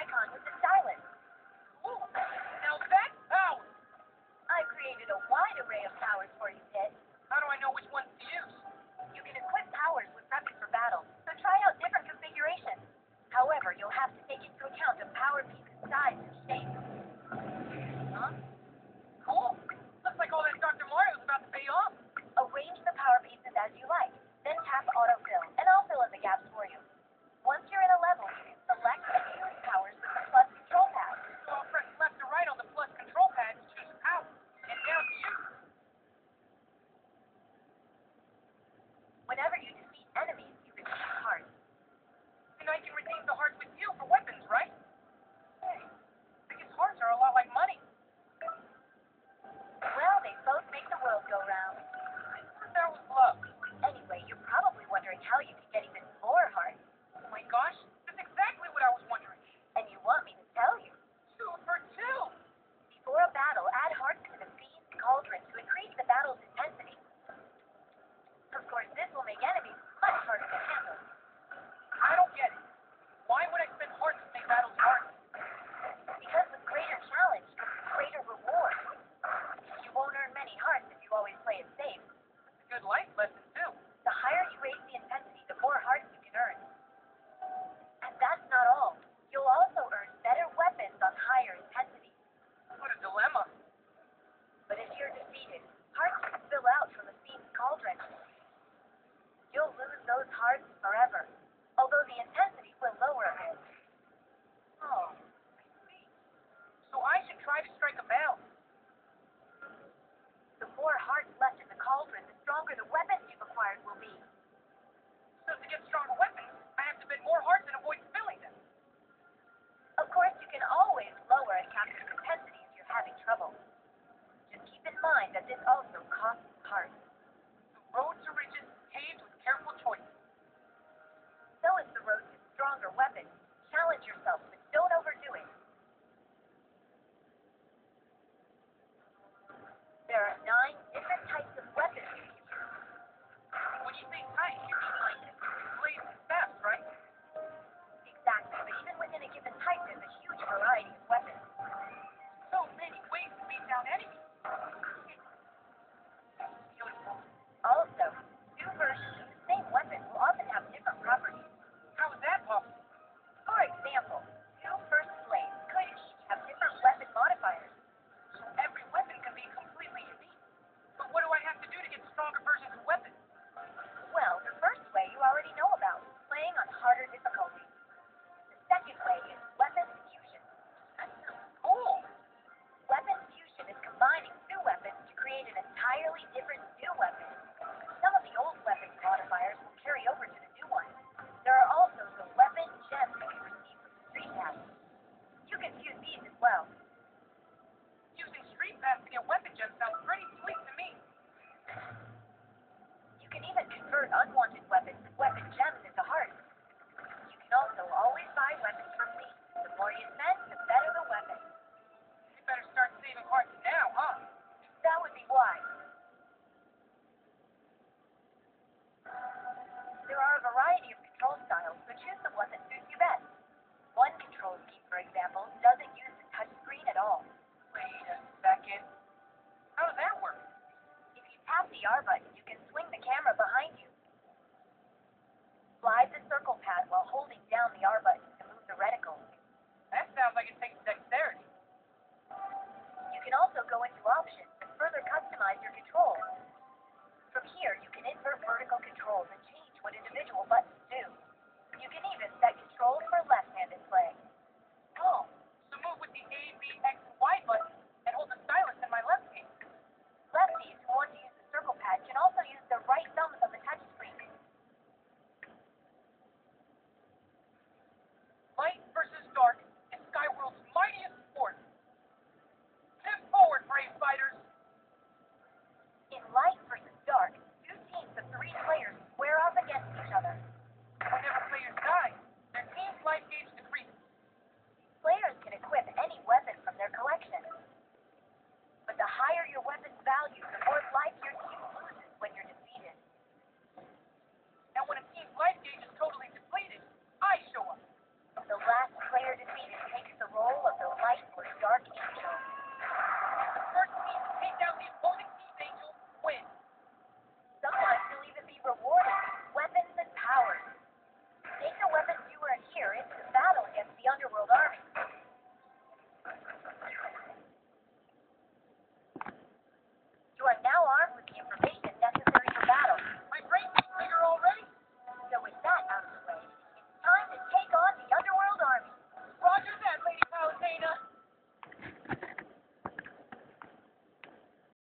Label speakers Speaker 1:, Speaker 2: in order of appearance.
Speaker 1: icon with the stylus.
Speaker 2: Cool. Now that's power.
Speaker 1: I created a wide array of powers for you, Pit.
Speaker 2: How do I know which ones to use?
Speaker 1: You can equip powers with prepping for battle, so try out different configurations. However, you'll have to take into account a power piece's size and shape.
Speaker 2: Huh? Cool. Looks like all that Dr. Mario's about to pay off.
Speaker 1: Arrange the power pieces as you like, then tap autofill, and I'll fill in the gaps for you. Once you're in a level, you can select and use powers with the plus control pad.
Speaker 2: So I'll press left or right on the plus control pad to choose power. And down to you.
Speaker 1: Whenever you defeat enemies, you receive hearts.
Speaker 2: And I can redeem the hearts with you for weapons, right? Hey, I guess hearts are a lot like money.
Speaker 1: Well, they both make the world go round.
Speaker 2: That was love.
Speaker 1: Anyway, you're probably wondering how you can get even more hearts.
Speaker 2: Oh my gosh, that's exactly what I was wondering.
Speaker 1: And you want me to tell you.
Speaker 2: 2 for 2.
Speaker 1: Before a battle, add hearts to the Fiend's Cauldron to increase the battle's intensity. Of course, this will make enemies much harder to handle.
Speaker 2: I don't get it. Why would I spend hearts to make battles harder?
Speaker 1: Because with greater challenge comes greater reward. You won't earn many hearts if you always play it safe.
Speaker 2: It's a good life lesson, too.
Speaker 1: The higher you raise the intensity, the more hearts you can earn. And that's not all. You'll also earn better weapons on higher intensity.
Speaker 2: What a dilemma.
Speaker 1: But if you're defeated, hearts will spill out from the Fiend's Cauldron. You'll lose those hearts forever, although the intensity will lower a bit.
Speaker 2: Oh, I see. So I should try to strike a balance.
Speaker 1: The more hearts left in the cauldron, the stronger the weapons you've acquired will be.
Speaker 2: So to get stronger weapons, I have to spend more hearts and avoid spilling them.
Speaker 1: Of course, you can always lower a capture's intensity if you're having trouble. Just keep in mind that this also costs hearts.
Speaker 2: The road to riches paved with careful choices.
Speaker 1: So is the road to stronger weapons. Challenge yourself, but don't overdo it. There are 9 different types of weapons you can use.
Speaker 2: When you say type, you mean like blades and staffs, right?
Speaker 1: Exactly, but even within a given type, there's a huge variety of weapons.
Speaker 2: So many ways to beat down enemies. Beautiful.
Speaker 1: Also, 2 versions of the same weapon will often have different properties.
Speaker 2: How is that possible?
Speaker 1: For example, 2 first blades could each have different weapon modifiers.
Speaker 2: So every weapon can be completely unique. But what do I have to do to get stronger versions of weapons?
Speaker 1: Well, the first way you already know about, playing on harder difficulties. The second way is weapon fusion.
Speaker 2: That sounds cool.
Speaker 1: Weapon fusion is combining 2 weapons to create an entirely different new weapon. Some of the old weapons modifiers will carry over to the new one. There are also the weapon gems you can receive from the street pass. You can use these as well.